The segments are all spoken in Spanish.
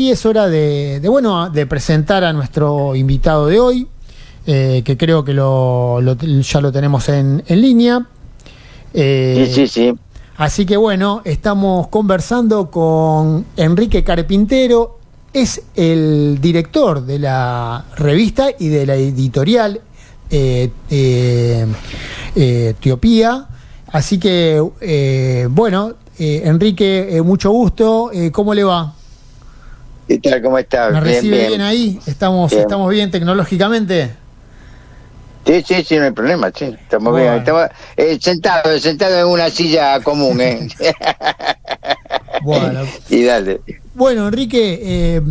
Y es hora de presentar a nuestro invitado de hoy, que creo que ya lo tenemos en línea. Sí. Así que bueno, estamos conversando con Enrique Carpintero, es el director de la revista y de la editorial Etiopía. Así que, Enrique, mucho gusto. ¿Cómo le va? ¿Qué tal? ¿Cómo estás? ¿Me recibe bien ahí? ¿Estamos bien tecnológicamente? Sí, no hay problema, sí, estamos bien. Estamos sentado en una silla común, Bueno. Y dale. Bueno, Enrique,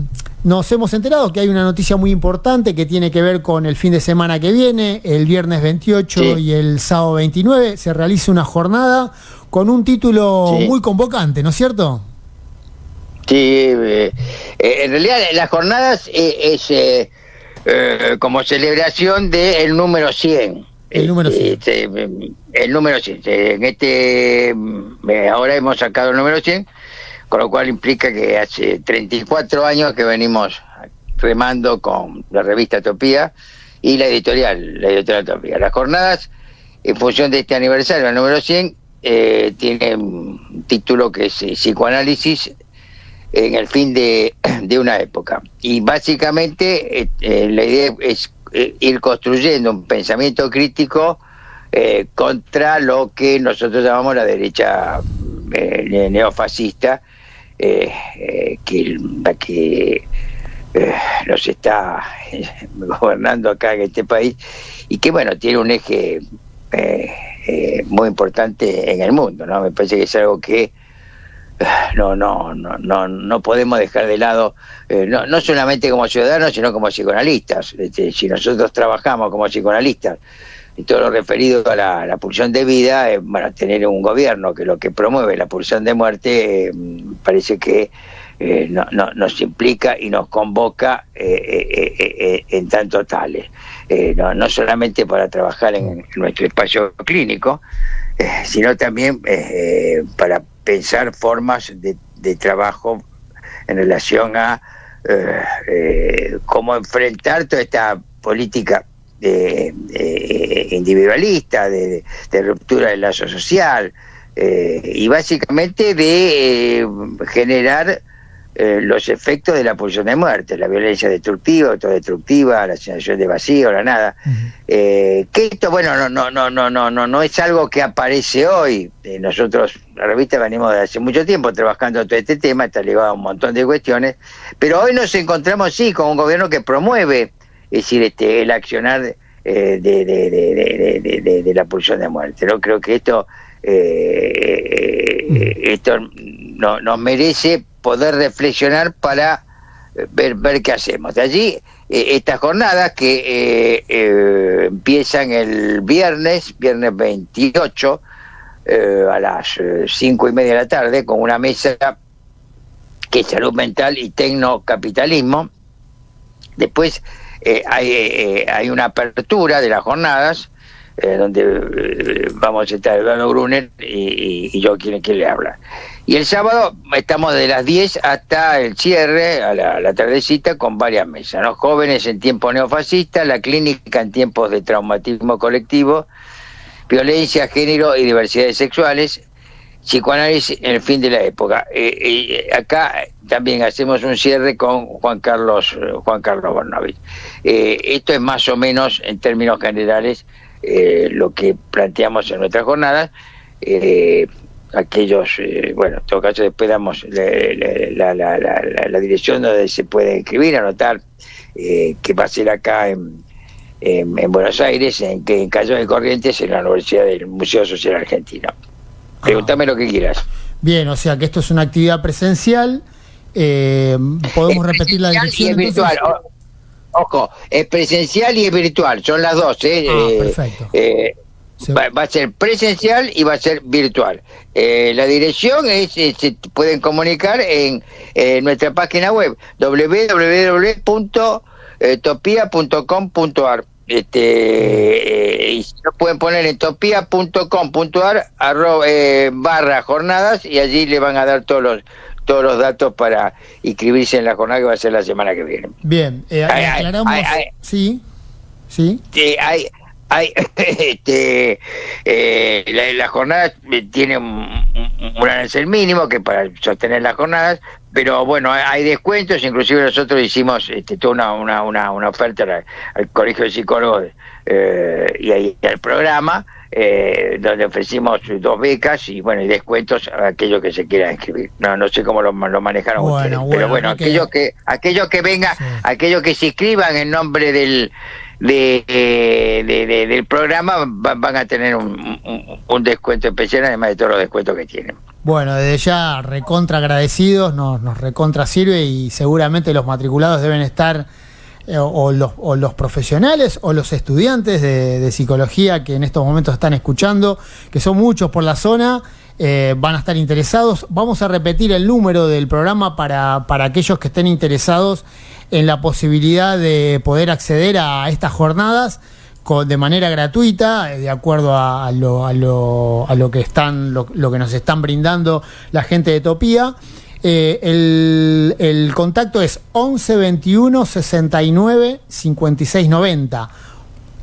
nos hemos enterado que hay una noticia muy importante que tiene que ver con el fin de semana que viene, el viernes 28 y el sábado 29, se realiza una jornada con un título muy convocante, ¿no es cierto? Sí, en realidad las jornadas es como celebración del número 100. El número 100. El número 100. Ahora hemos sacado el número 100, con lo cual implica que hace 34 años que venimos remando con la revista Etiopía y la editorial Etiopía. Las jornadas, en función de este aniversario, el número 100, tiene un título que es Psicoanálisis en el fin de una época. Y básicamente la idea es ir construyendo un pensamiento crítico contra lo que nosotros llamamos la derecha neofascista, que nos está gobernando acá en este país, y que tiene un eje muy importante en el mundo, ¿no? Me parece que es algo que no podemos dejar de lado, no solamente como ciudadanos, sino como psicoanalistas. Si nosotros trabajamos como psicoanalistas y todo lo referido a la pulsión de vida, tener un gobierno que lo que promueve la pulsión de muerte, parece que nos implica y nos convoca en tanto tales, no solamente para trabajar en nuestro espacio clínico, sino también para pensar formas de trabajo en relación a cómo enfrentar toda esta política individualista, de ruptura del lazo social, y básicamente de generar los efectos de la pulsión de muerte, la violencia destructiva, autodestructiva, la sensación de vacío, la nada. Que esto, no es algo que aparece hoy. Nosotros, la revista, venimos de hace mucho tiempo trabajando todo este tema, está ligado a un montón de cuestiones, pero hoy nos encontramos, sí, con un gobierno que promueve, es decir, el accionar de la pulsión de muerte, ¿no? Creo que esto nos merece poder reflexionar para ver qué hacemos. De allí estas jornadas que empiezan el viernes 28 a las 5:30 de la tarde, con una mesa que es salud mental y tecnocapitalismo. Después hay una apertura de las jornadas, donde vamos a estar Eduardo Brunner y yo, quien le habla. Y el sábado estamos de las 10 hasta el cierre, a la tardecita, con varias mesas, ¿no? Jóvenes en tiempos neofascistas, la clínica en tiempos de traumatismo colectivo, violencia, género y diversidades sexuales, psicoanálisis en el fin de la época. Acá también hacemos un cierre con Juan Carlos Bornovich. Esto es más o menos, en términos generales, lo que planteamos en nuestras jornadas. Aquellos, en todo caso después damos la dirección donde se puede inscribir, anotar, que va a ser acá en Buenos Aires, en Cayo de Corrientes, en la Universidad del Museo Social Argentino. Pregúntame lo que quieras. Bien, o sea que esto es una actividad presencial. ¿Podemos repetir la dirección? Y es virtual. Ojo, es presencial y es virtual, son las dos. Perfecto. Va a ser presencial y va a ser virtual. La dirección se pueden comunicar en nuestra página web www.topia.com.ar. Y si no, pueden poner en topia.com.ar /jornadas, y allí le van a dar todos todos los datos para inscribirse en la jornada que va a ser la semana que viene. Bien, aclaramos. Sí. La jornada tiene un arancel mínimo que para sostener las jornadas, pero bueno, hay descuentos. Inclusive nosotros hicimos toda una oferta al Colegio de Psicólogos y ahí al programa, donde ofrecimos 2 becas y bueno, y descuentos a aquellos que se quieran inscribir. No sé cómo lo manejaron ustedes, pero bueno, aquellos que vengan, sí, aquellos que se inscriban en nombre del programa van a tener un descuento especial, además de todos los descuentos que tienen. Bueno, desde ya recontra agradecidos, nos recontra sirve, y seguramente los matriculados deben estar, o los profesionales o los estudiantes de psicología que en estos momentos están escuchando, que son muchos por la zona, van a estar interesados. Vamos a repetir el número del programa para aquellos que estén interesados en la posibilidad de poder acceder a estas jornadas de manera gratuita, de acuerdo a lo que nos están brindando la gente de Topía. El contacto es 11 21 69 56 90.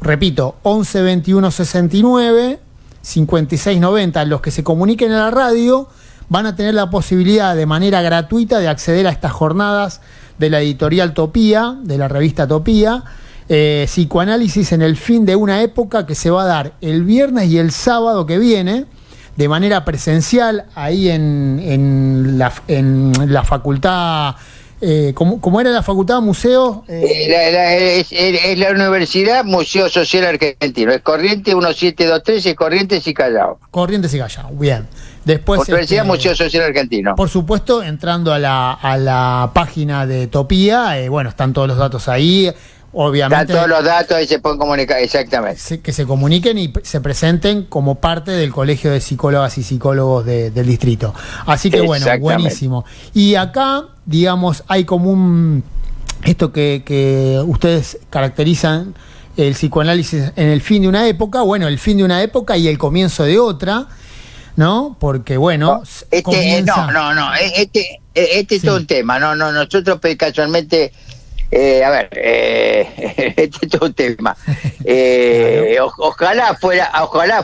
Repito, 11 21 69 56 90. Los que se comuniquen a la radio van a tener la posibilidad de manera gratuita de acceder a estas jornadas de la editorial Topía, de la revista Topía, psicoanálisis en el fin de una época, que se va a dar el viernes y el sábado que viene, de manera presencial, ahí en la facultad, ¿cómo era la facultad? ¿Museo? Es la Universidad Museo Social Argentino, es Corrientes 1723, es Corrientes y Callao. Corrientes y Callao, bien. Después, Universidad Museo Social Argentino. Por supuesto, entrando a la página de Topía, bueno, están todos los datos ahí. Obviamente, están todos los datos y se pueden comunicar, exactamente. Que se comuniquen y se presenten como parte del Colegio de Psicólogas y Psicólogos del distrito. Así que bueno, buenísimo. Y acá, digamos, hay como esto que ustedes caracterizan, el psicoanálisis en el fin de una época, bueno, el fin de una época y el comienzo de otra, ¿no? Porque bueno, comienza... este es todo un tema. Nosotros casualmente... este es todo un tema. Claro. Ojalá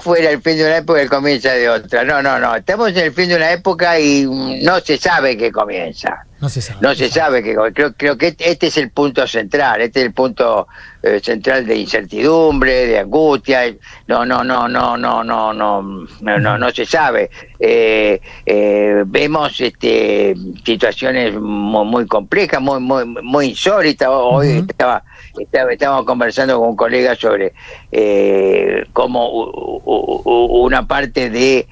fuera el fin de una época y el comienzo de otra. No. Estamos en el fin de una época y no se sabe qué comienza. No se sabe que creo que este es el punto central. Este es el punto central de incertidumbre, de angustia. No se sabe. Vemos situaciones muy complejas, muy insólitas. Hoy estábamos conversando con un colega sobre cómo una parte de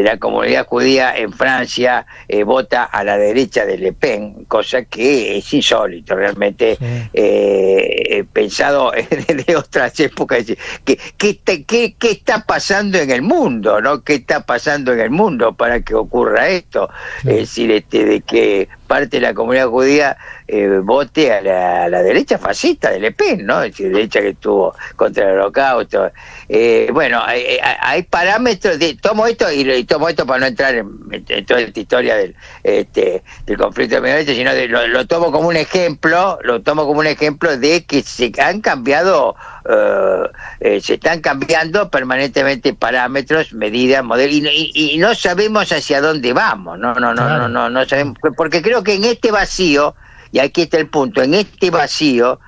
la comunidad judía en Francia vota a la derecha de Le Pen, cosa que es insólito realmente. Sí. Pensado de otras épocas, ¿qué está pasando en el mundo, ¿no? ¿Qué está pasando en el mundo para que ocurra esto? Sí. Es decir, de que parte de la comunidad judía vote a la derecha fascista de Le Pen, ¿no? Es decir, derecha que estuvo contra el Holocausto. Bueno, hay parámetros. Tomo esto para no entrar en toda esta historia del conflicto de Medio Oriente, sino lo tomo como un ejemplo. Lo tomo como un ejemplo de que se han cambiado, se están cambiando permanentemente parámetros, medidas, modelos, y no sabemos hacia dónde vamos. No sabemos, porque creo que en este vacío, y aquí está el punto, en este vacío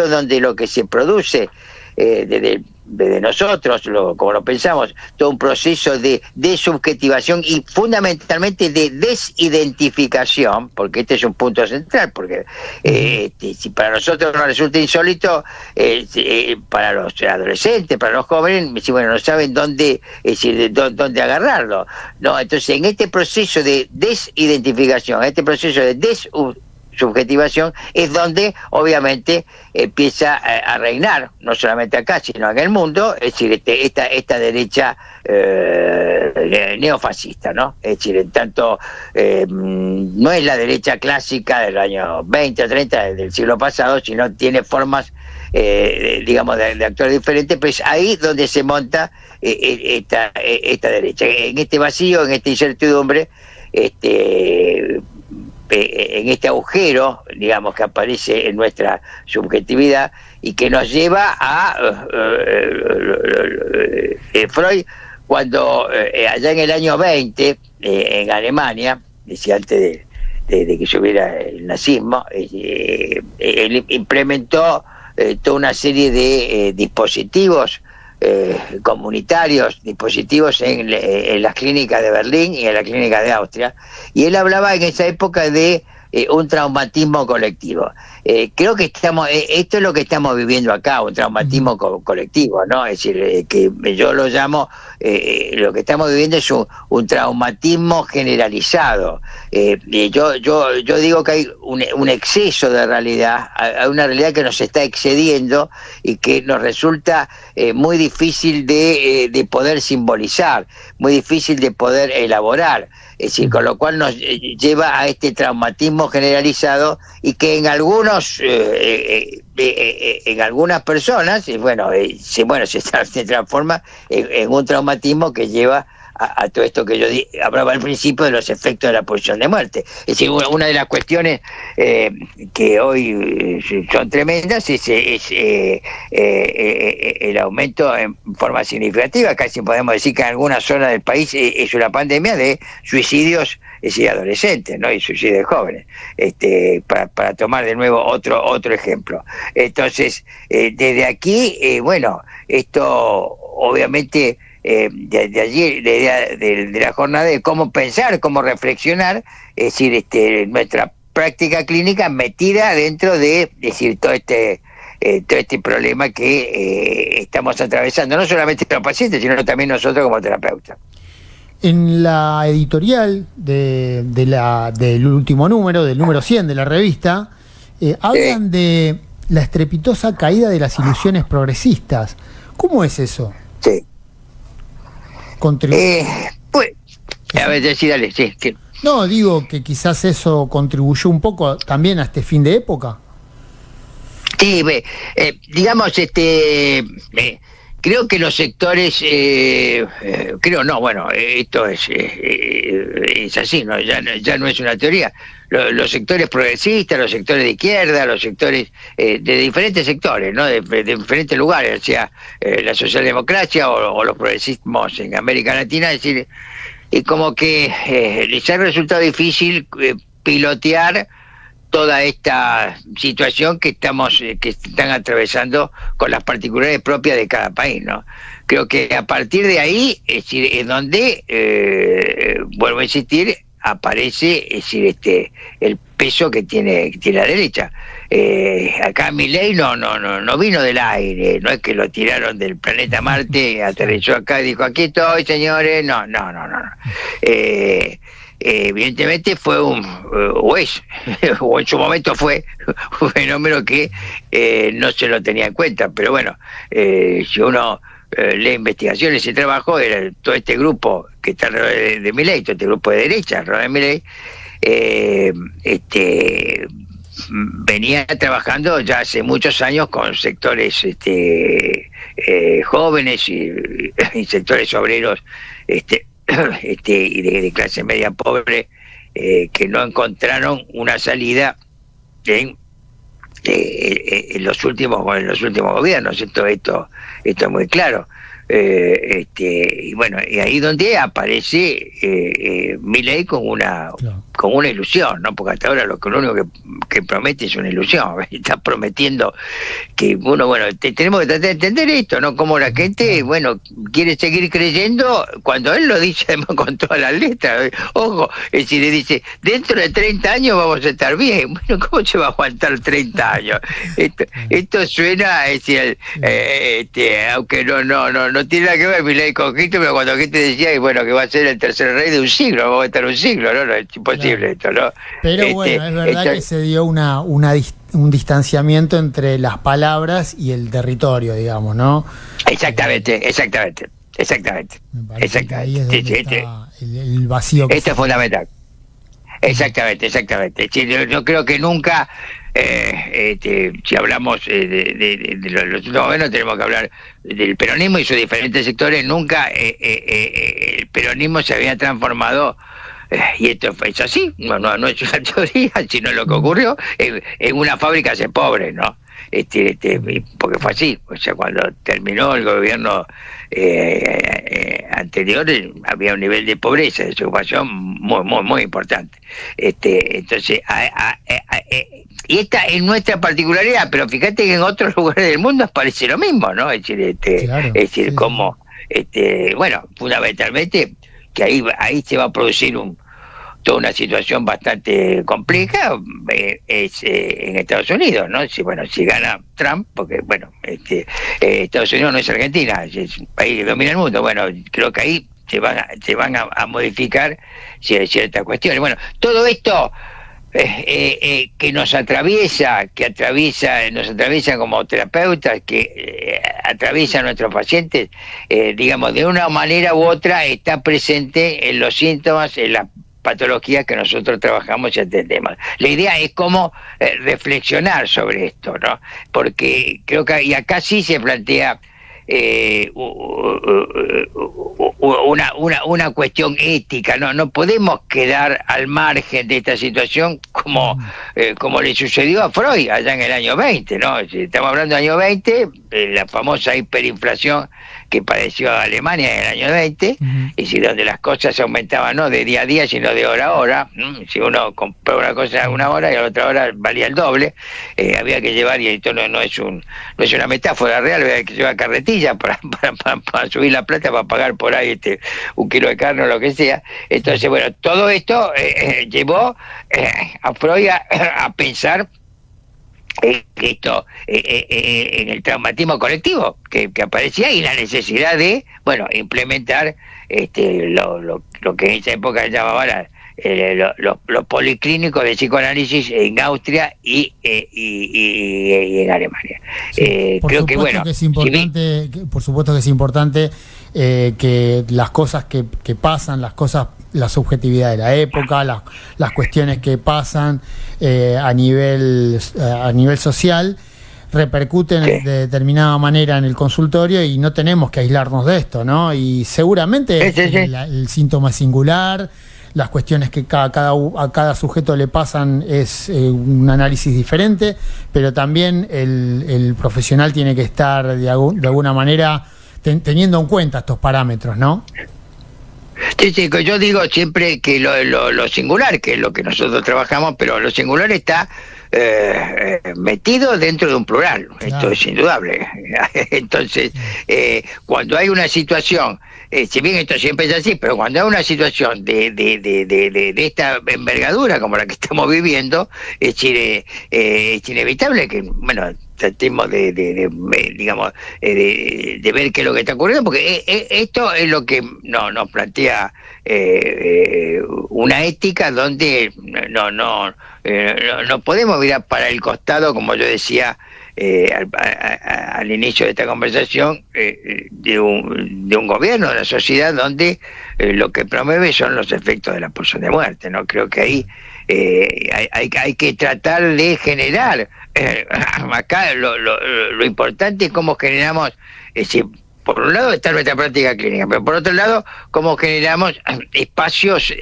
donde lo que se produce desde nosotros, como lo pensamos, todo un proceso de subjetivación y fundamentalmente de desidentificación, porque este es un punto central, porque si para nosotros nos resulta insólito, para los adolescentes, para los jóvenes, no saben dónde agarrarlo, ¿no? Entonces, en este proceso de desidentificación, este proceso de subjetivación, es donde obviamente empieza a reinar, no solamente acá, sino en el mundo, es decir, esta derecha neofascista, ¿no? Es decir, en tanto no es la derecha clásica del año 20 o 30 del siglo pasado, sino tiene formas, digamos, de actuar diferentes, pues ahí donde se monta esta derecha, en este vacío, en esta incertidumbre, en este agujero, digamos, que aparece en nuestra subjetividad y que nos lleva a Freud, cuando allá en el año 20, en Alemania, decía antes de que subiera el nazismo, él implementó toda una serie de dispositivos comunitarios, dispositivos en las clínicas de Berlín y en la clínica de Austria, y él hablaba en esa época de un traumatismo colectivo. Creo que esto es lo que estamos viviendo acá, un traumatismo colectivo, ¿no? Es decir, que yo lo llamo, lo que estamos viviendo es un traumatismo generalizado. Yo digo que hay un exceso de realidad, hay una realidad que nos está excediendo y que nos resulta muy difícil de poder simbolizar, muy difícil de poder elaborar. Es decir, con lo cual nos lleva a este traumatismo generalizado y que en algunos, en algunas personas, se transforma en un traumatismo que lleva a todo esto que yo hablaba al principio de los efectos de la pulsión de muerte. Es decir, una de las cuestiones que hoy son tremendas es el aumento en forma significativa, casi podemos decir que en algunas zonas del país es una pandemia de suicidios, es decir, adolescentes, ¿no? Y suicidios de jóvenes, para tomar de nuevo otro ejemplo. Entonces, desde aquí, esto obviamente de allí la idea de la jornada de cómo pensar, cómo reflexionar, es decir, nuestra práctica clínica metida dentro de decir todo este problema que estamos atravesando, no solamente los pacientes, sino también nosotros como terapeutas. En la editorial del último número, del número 100 de la revista, hablan de la estrepitosa caída de las ilusiones progresistas. ¿Cómo es eso? Sí. A ver, sí, dale, sí. No, digo que quizás eso contribuyó un poco también a este fin de época. Sí, digamos, creo que los sectores, esto es así, ¿no? Ya no es una teoría. Los sectores progresistas, los sectores de izquierda, los sectores de diferentes sectores, ¿no? De diferentes lugares, o sea, la socialdemocracia o los progresismos en América Latina, es decir, y como que les ha resultado difícil pilotear toda esta situación que están atravesando con las particularidades propias de cada país, ¿no? Creo que a partir de ahí, es decir, es donde, vuelvo a insistir, aparece, es decir, el peso que tiene la derecha. Acá Milei no vino del aire, no es que lo tiraron del planeta Marte, aterrizó acá y dijo, aquí estoy, señores, no. Evidentemente fue o en su momento fue un fenómeno que no se lo tenía en cuenta, pero bueno, si uno lee investigaciones y trabajo, era todo este grupo que está alrededor de Milei, todo este grupo de derecha alrededor de Milei, venía trabajando ya hace muchos años con sectores jóvenes y sectores obreros y de clase media pobre, que no encontraron una salida en los últimos gobiernos. Esto es muy claro. Y bueno, y ahí donde aparece Milei con una ilusión, ¿no? Porque hasta ahora lo único que promete es una ilusión. Está prometiendo que tenemos que tratar de entender esto, ¿no? Como la gente, quiere seguir creyendo cuando él lo dice además con todas las letras. Ojo, es decir, le dice, dentro de 30 años vamos a estar bien. Bueno, ¿cómo se va a aguantar 30 años? Esto suena, es decir, aunque no tiene nada que ver Milei con Cristo, pero cuando gente decía que va a ser el tercer rey de un siglo, vamos a estar un siglo, no es imposible esto, ¿no? Pero es verdad que se dio un distanciamiento entre las palabras y el territorio, digamos, ¿no? Exactamente. Ahí es donde está el vacío. Esto es fundamental. Exactamente. Yo creo que nunca, si hablamos de los últimos gobiernos, tenemos que hablar del peronismo y sus diferentes sectores. Nunca el peronismo se había transformado y esto es así, no es una teoría, sino lo que ocurrió. En una fábrica se pobre, ¿no? Porque fue así. O sea, cuando terminó el gobierno anterior, había un nivel de pobreza, de desocupación muy importante. Entonces, y esta es nuestra particularidad, pero fíjate que en otros lugares del mundo parece lo mismo, ¿no? Es decir, claro, sí, como, bueno, fundamentalmente que ahí se va a producir toda una situación bastante compleja, en Estados Unidos, ¿no? Si gana Trump, porque, bueno, Estados Unidos no es Argentina, es un país que domina el mundo. Bueno, creo que ahí se van a modificar ciertas cuestiones. Bueno, todo esto que nos atraviesa como terapeutas, que atraviesa a nuestros pacientes, digamos, de una manera u otra está presente en los síntomas, en las patologías que nosotros trabajamos y atendemos. La idea es cómo reflexionar sobre esto, ¿no? Porque creo que y acá sí se plantea una cuestión ética. No podemos quedar al margen de esta situación como le sucedió a Freud allá en el año 20, ¿no? Si estamos hablando del año 20, la famosa hiperinflación que padeció Alemania en el año 20, y si donde las cosas aumentaban no de día a día, sino de hora a hora. Si uno compraba una cosa a una hora y a la otra hora valía el doble, había que llevar, y esto no es una metáfora real, había que llevar carretilla para subir la plata, para pagar por ahí un kilo de carne o lo que sea. Entonces, bueno, todo esto llevó a Freud a pensar esto, en el traumatismo colectivo que aparecía, y la necesidad de, bueno, implementar lo que en esa época se llamaba los policlínicos de psicoanálisis en Austria y en Alemania. Creo que, bueno, por supuesto que es importante que las cosas que pasan, la subjetividad de la época, las cuestiones que pasan a nivel social repercuten de determinada manera en el consultorio, y no tenemos que aislarnos de esto, ¿no? Y seguramente el síntoma es singular, las cuestiones que a cada sujeto le pasan es un análisis diferente, pero también el profesional tiene que estar de alguna manera teniendo en cuenta estos parámetros, ¿no? Sí, yo digo siempre que lo singular, que es lo que nosotros trabajamos, pero lo singular está metido dentro de un plural. Claro. Esto es indudable. Entonces, cuando hay una situación, si bien esto siempre es así, pero cuando hay una situación de esta envergadura como la que estamos viviendo, es inevitable que, bueno, tratemos de ver qué es lo que está ocurriendo, porque esto es lo que nos plantea una ética donde no podemos mirar para el costado, como yo decía al inicio de esta conversación, de un gobierno, de una sociedad donde lo que promueve son los efectos de la pulsión de muerte, ¿no? Creo que ahí hay que tratar de generar acá lo importante es cómo generamos, es decir, por un lado está nuestra práctica clínica, pero por otro lado cómo generamos espacios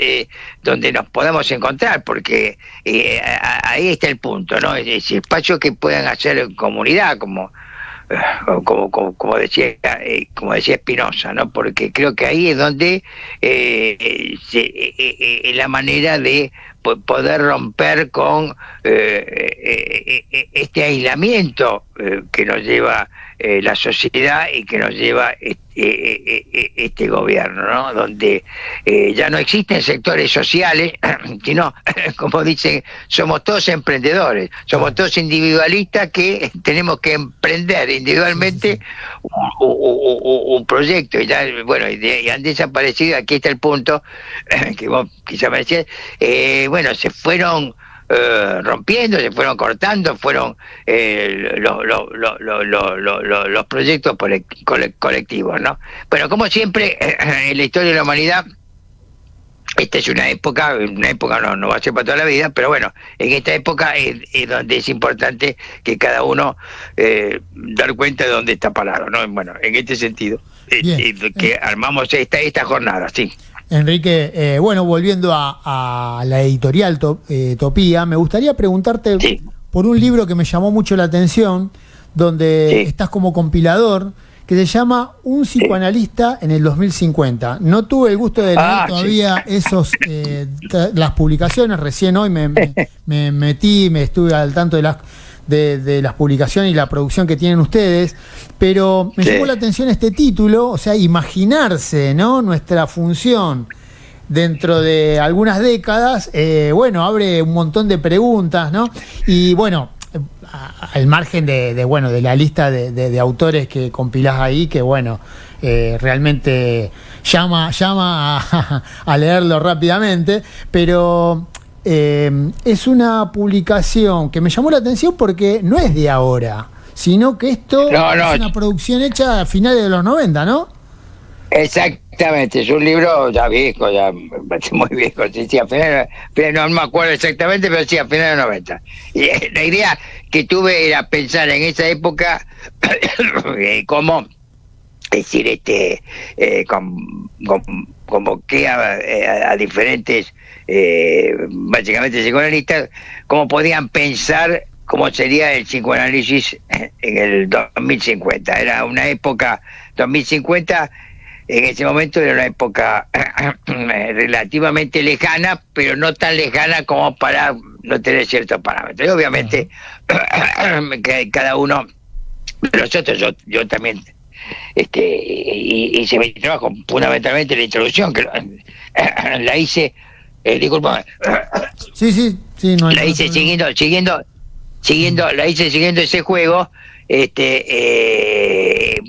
donde nos podamos encontrar, porque ahí está el punto, ¿no? Es decir, espacios que puedan hacer comunidad, como decía Spinoza, ¿no? Porque creo que ahí es donde la manera de poder romper con este aislamiento que nos lleva la sociedad y que nos lleva este gobierno, ¿no? Donde ya no existen sectores sociales, sino, como dicen, somos todos emprendedores, somos todos individualistas que tenemos que emprender individualmente un proyecto, y ya, bueno, y han desaparecido. Aquí está el punto que vos quizás me decías, bueno, se fueron rompiendo, se fueron cortando, fueron los proyectos colectivos, ¿no? Bueno, como siempre en la historia de la humanidad, esta es una época no va a ser para toda la vida, pero bueno, en esta época es donde es importante que cada uno dar cuenta de dónde está parado, ¿no? Bueno, en este sentido, que armamos esta jornada, sí. Enrique, bueno, volviendo a la editorial Topía, me gustaría preguntarte por un libro que me llamó mucho la atención, donde estás como compilador, que se llama Un psicoanalista en el 2050. No tuve el gusto de leer todavía las publicaciones, recién hoy me metí, me estuve al tanto de las publicaciones y la producción que tienen ustedes, pero me llamó la atención este título, o sea, imaginarse, ¿no?, nuestra función dentro de algunas décadas, bueno, abre un montón de preguntas, ¿no? Y bueno, al margen de la lista de autores que compilás ahí, que bueno, realmente llama a leerlo rápidamente, pero es una publicación que me llamó la atención porque no es de ahora, sino que esto es una producción hecha a finales de los 90, ¿no? Exactamente, es un libro ya viejo, ya muy viejo, sí, a finales, no me acuerdo exactamente, pero sí, a finales de los 90. Y la idea que tuve era pensar en esa época cómo, es decir, como que a diferentes, básicamente psicoanalistas, cómo podían pensar cómo sería el psicoanálisis en el 2050. Era una época, 2050, en ese momento era una época relativamente lejana, pero no tan lejana como para no tener ciertos parámetros. Y obviamente, cada uno de nosotros, yo también hice mi trabajo, fundamentalmente la introducción, que la hice, disculpa. Sí, no hay la hice siguiendo, la hice siguiendo ese juego.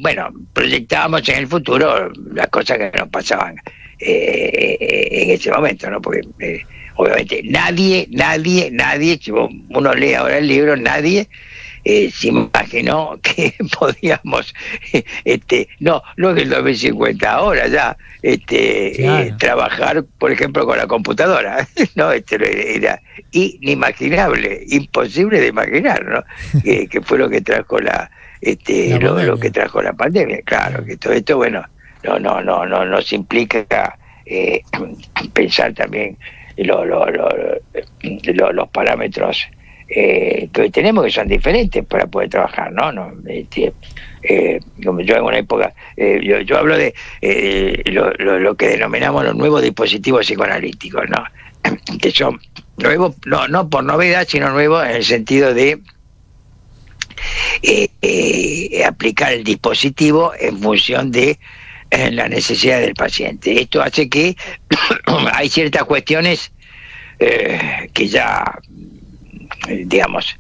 Bueno, proyectábamos en el futuro las cosas que nos pasaban en ese momento, ¿no? Porque obviamente nadie, si uno lee ahora el libro, nadie se imaginó que podíamos, no en el 2050, ahora ya, claro, trabajar, por ejemplo, con la computadora, ¿no? Era inimaginable, imposible de imaginar, ¿no? Que fue lo que trajo lo que trajo la pandemia. Claro, que todo esto, bueno, no nos implica pensar también los parámetros que hoy tenemos, que son diferentes para poder trabajar, ¿no? Como yo en una época, yo hablo de lo que denominamos los nuevos dispositivos psicoanalíticos, ¿no? Que son nuevos, no por novedad, sino nuevos en el sentido de aplicar el dispositivo en función de la necesidad del paciente. Esto hace que hay ciertas cuestiones que ya, digamos,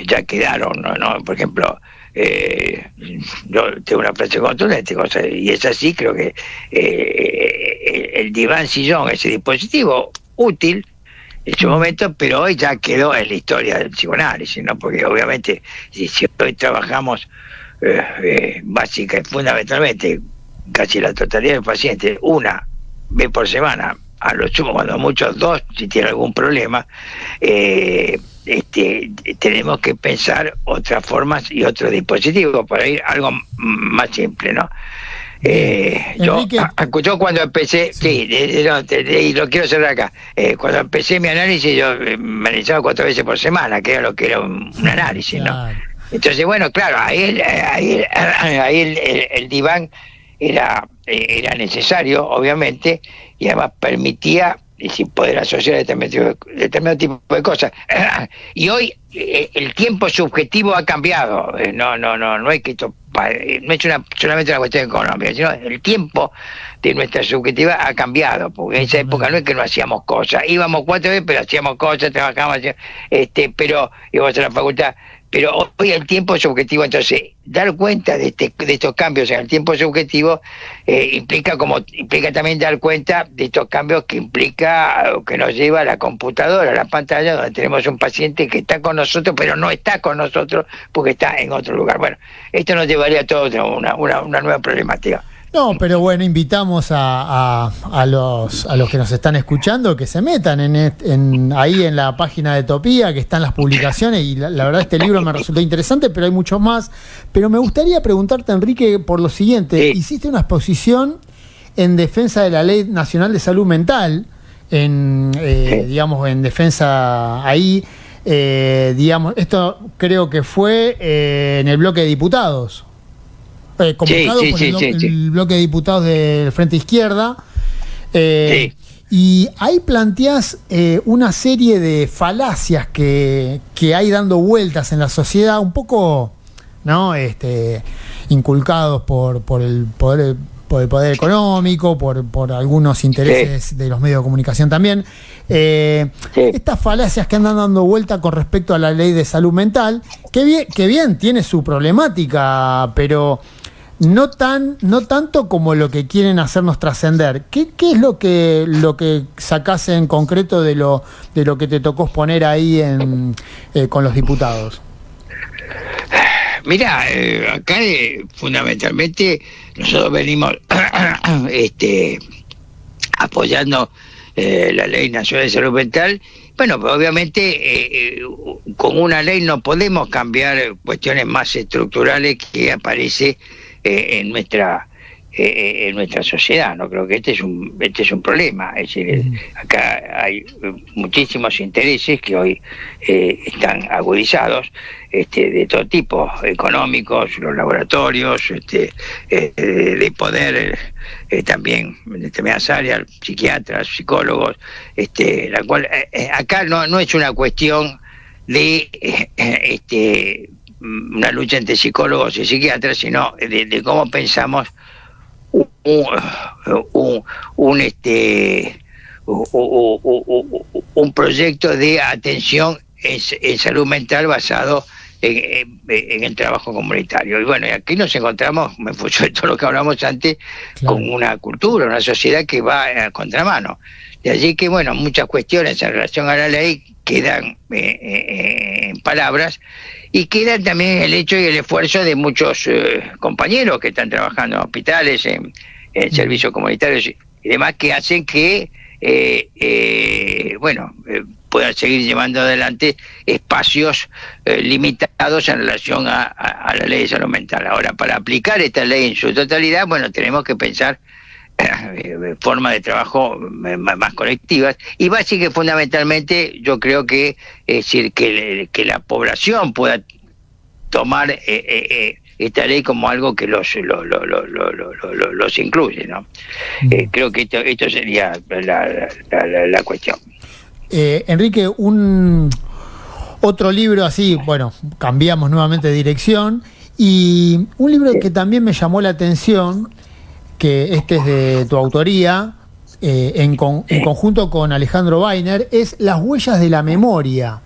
ya quedaron, ¿no? Por ejemplo, yo tengo una frase contundente, y es así, creo que el diván sillón, ese dispositivo útil en su momento, pero hoy ya quedó en la historia del psicoanálisis, ¿no? Porque obviamente si hoy trabajamos básica y fundamentalmente casi la totalidad de los pacientes una vez por semana, a lo sumo cuando muchos dos, si tienen algún problema, tenemos que pensar otras formas y otros dispositivos para ir algo más simple, ¿no? Yo cuando empecé, y lo quiero hacer acá, cuando empecé mi análisis, yo me analizaba 4 veces por semana, que era lo que era un análisis, ¿no? Entonces, bueno, claro, ahí el diván era necesario, obviamente, y además permitía poder asociar determinado tipo de cosas. Y hoy el tiempo subjetivo ha cambiado. No es que esto no es solamente una cuestión económica, sino el tiempo de nuestra subjetiva ha cambiado, porque en esa época no es que no hacíamos cosas, íbamos 4 veces, pero hacíamos cosas, trabajábamos, pero íbamos a la facultad. Pero hoy el tiempo subjetivo, entonces, dar cuenta de estos cambios en el tiempo subjetivo implica también dar cuenta de estos cambios que nos lleva a la computadora, a la pantalla, donde tenemos un paciente que está con nosotros, pero no está con nosotros porque está en otro lugar. Bueno, esto nos llevaría a todos a una nueva problemática. No, pero bueno, invitamos a los que nos están escuchando que se metan ahí en la página de Topía, que están las publicaciones, y la verdad este libro me resultó interesante, pero hay muchos más. Pero me gustaría preguntarte, Enrique, por lo siguiente. Sí. Hiciste una exposición en defensa de la Ley Nacional de Salud Mental, digamos, en defensa ahí, digamos, esto creo que fue en el bloque de diputados, convocado por el bloque de diputados del Frente Izquierda. Y ahí planteás una serie de falacias que hay dando vueltas en la sociedad, un poco, ¿no? Inculcados por el poder económico, por algunos intereses de los medios de comunicación también. Estas falacias que andan dando vuelta con respecto a la ley de salud mental, que bien tiene su problemática, pero no tanto como lo que quieren hacernos trascender. ¿Qué es lo que sacás en concreto de lo que te tocó exponer ahí con los diputados? Mira, acá fundamentalmente nosotros venimos apoyando la Ley Nacional de Salud Mental. Bueno, pues obviamente con una ley no podemos cambiar cuestiones más estructurales que aparece en nuestra sociedad. No creo que este es un problema. Es decir, acá hay muchísimos intereses que hoy están agudizados, de todo tipo, económicos, los laboratorios, de poder, también en determinadas áreas, psiquiatras, psicólogos, la cual acá no es una cuestión de una lucha entre psicólogos y psiquiatras, sino de cómo pensamos un proyecto de atención en salud mental basado en el trabajo comunitario. Y bueno, y aquí nos encontramos, en función de todo lo que hablamos antes, claro, con una cultura, una sociedad que va a contramano. De allí que, bueno, muchas cuestiones en relación a la ley quedan en palabras, y queda también el hecho y el esfuerzo de muchos compañeros que están trabajando en hospitales, en servicios comunitarios y demás, que hacen que puedan seguir llevando adelante espacios limitados en relación a la ley de salud mental. Ahora, para aplicar esta ley en su totalidad, bueno, tenemos que pensar formas de trabajo más colectivas, y básicamente, fundamentalmente, yo creo que es decir que la población pueda tomar esta ley como algo que los incluye, ¿no? Creo que esto sería la cuestión. Enrique, otro libro así, bueno, cambiamos nuevamente de dirección, y un libro que también me llamó la atención, que es de tu autoría, en conjunto con Alejandro Weiner, es Las huellas de la memoria.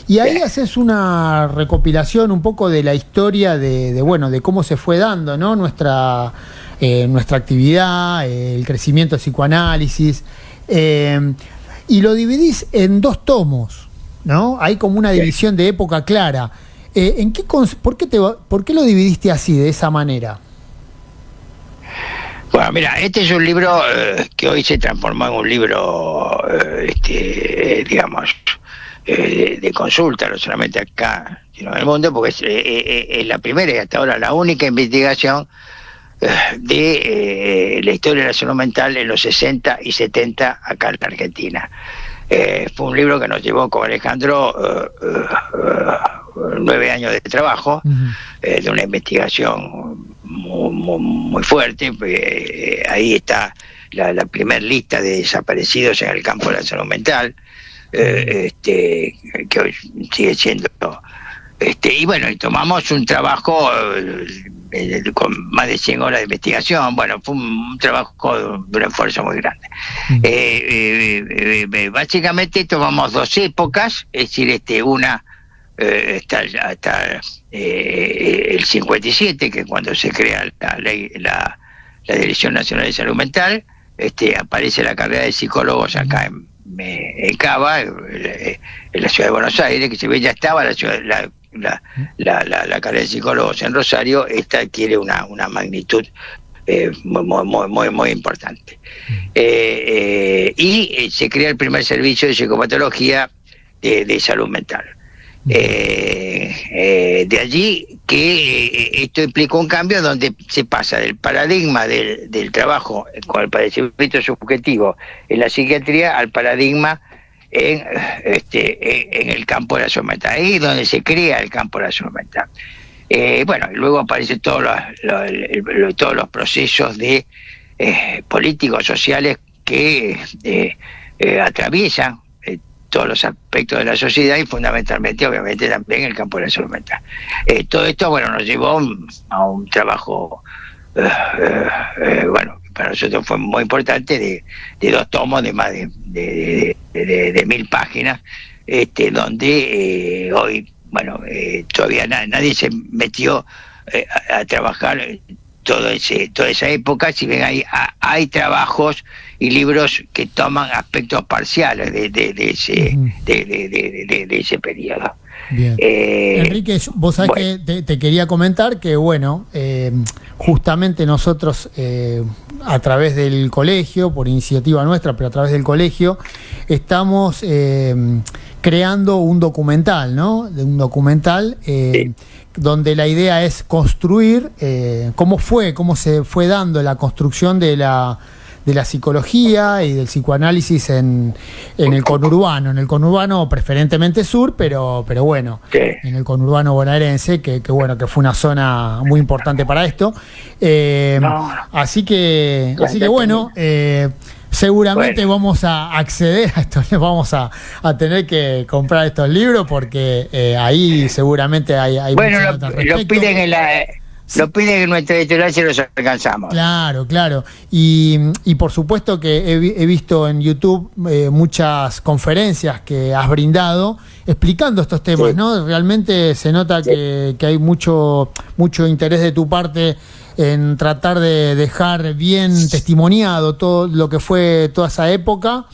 Y ahí haces una recopilación un poco de la historia de cómo se fue dando, ¿no? nuestra actividad, el crecimiento del psicoanálisis, y lo dividís en 2 tomos, ¿no? Hay como una división de época clara. ¿Por qué lo dividiste así, de esa manera? Bueno, mira, este es un libro que hoy se transformó en un libro, digamos, de consulta, no solamente acá, sino en el mundo, porque es la primera y hasta ahora la única investigación de la historia de la salud mental en los 60 y 70 acá en la Argentina. Fue un libro que nos llevó con Alejandro 9 años de trabajo, de una investigación muy fuerte. Ahí está la primer lista de desaparecidos en el campo de la salud mental, que hoy sigue siendo, y bueno, y tomamos un trabajo con más de 100 horas de investigación. Bueno, fue un trabajo de un esfuerzo muy grande. Básicamente tomamos 2 épocas, es decir, una hasta el 57, que es cuando se crea la Dirección Nacional de Salud Mental. Aparece la carrera de psicólogos acá en Cava, en la ciudad de Buenos Aires, que si bien ya estaba la carrera de psicólogos en Rosario, esta adquiere una magnitud muy importante. Y se crea el primer servicio de psicopatología de salud mental. De allí que esto implicó un cambio donde se pasa del paradigma del trabajo con el padecimiento subjetivo en la psiquiatría al paradigma en el campo de la salud mental. Ahí es donde se crea el campo de la salud mental. Bueno, y luego aparecen todos los procesos de políticos, sociales que atraviesan todos los aspectos de la sociedad y fundamentalmente, obviamente, también el campo de la salud mental. Todo esto, bueno, nos llevó a un trabajo, bueno, para nosotros fue muy importante, de 2 tomos de más de 1000 páginas, donde hoy, bueno, todavía nadie se metió a trabajar toda esa época. Si bien hay trabajos y libros que toman aspectos parciales de ese periodo. Bien. Enrique, vos sabés que te quería comentar que, bueno, justamente nosotros, a través del colegio, por iniciativa nuestra, pero a través del colegio, estamos creando un documental, ¿no? Un documental Sí. donde la idea es construir cómo se fue dando la construcción de la psicología y del psicoanálisis en el conurbano preferentemente sur, pero bueno, Sí. en el conurbano bonaerense, que bueno, que fue una zona muy importante para esto. Así que bueno, seguramente vamos a acceder a esto, vamos a tener que comprar estos libros porque ahí seguramente hay Bueno, mucha nota al lo respecto. piden lo piden en nuestra editorial, si los alcanzamos. Claro. Y por supuesto que he visto en YouTube muchas conferencias que has brindado explicando estos temas, Sí. ¿no? Realmente se nota que hay mucho interés de tu parte en tratar de dejar bien testimoniado todo lo que fue toda esa época.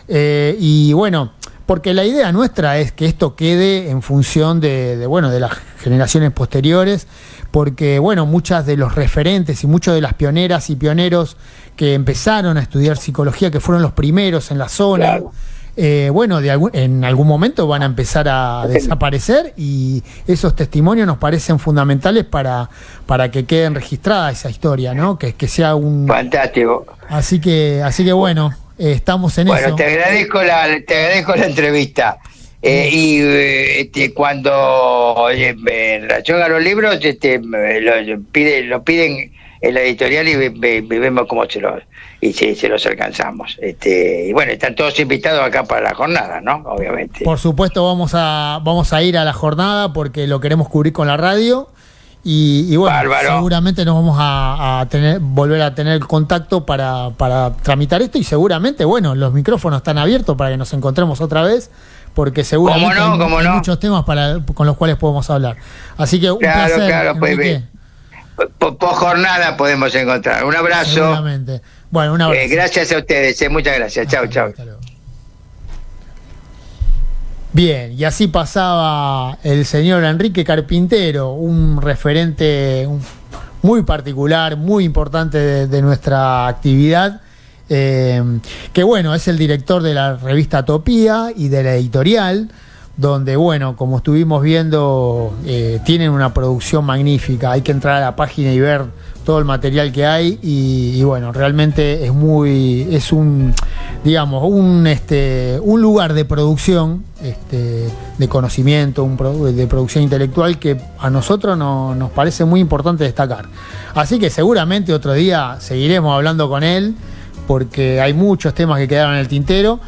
Y bueno, porque la idea nuestra es que esto quede en función de las generaciones posteriores, porque bueno, muchas de los referentes y muchos de las pioneras y pioneros que empezaron a estudiar psicología, que fueron los primeros en la zona, Claro. bueno, en algún momento van a empezar a desaparecer, y esos testimonios nos parecen fundamentales para que queden registrada esa historia, ¿no? Que sea un... Fantástico. Así que bueno, estamos en eso. Bueno, te agradezco la entrevista. Cuando reaccionan los libros, lo piden en la editorial y vemos cómo se los alcanzamos. Y bueno, están todos invitados acá para la jornada, ¿no? Obviamente. Por supuesto vamos a ir a la jornada porque lo queremos cubrir con la radio. Y bueno, Bárbaro. seguramente nos vamos a volver a tener contacto para tramitar esto, y seguramente, bueno, los micrófonos están abiertos para que nos encontremos otra vez, porque seguramente hay muchos temas con los cuales podemos hablar. Así que un placer, Claro, Enrique. Por jornada podemos encontrar. Un abrazo. Seguramente. Bueno, un abrazo. Gracias a ustedes. Muchas gracias. Chau. Hasta luego. Bien, y así pasaba el señor Enrique Carpintero, un referente muy particular, muy importante de nuestra actividad, que bueno, es el director de la revista Topía y de la editorial, donde bueno, como estuvimos viendo, tienen una producción magnífica. Hay que entrar a la página y ver todo el material que hay, y bueno, realmente es un lugar de producción, de conocimiento, de producción intelectual, que a nosotros nos parece muy importante destacar. Así que seguramente otro día seguiremos hablando con él, porque hay muchos temas que quedaron en el tintero.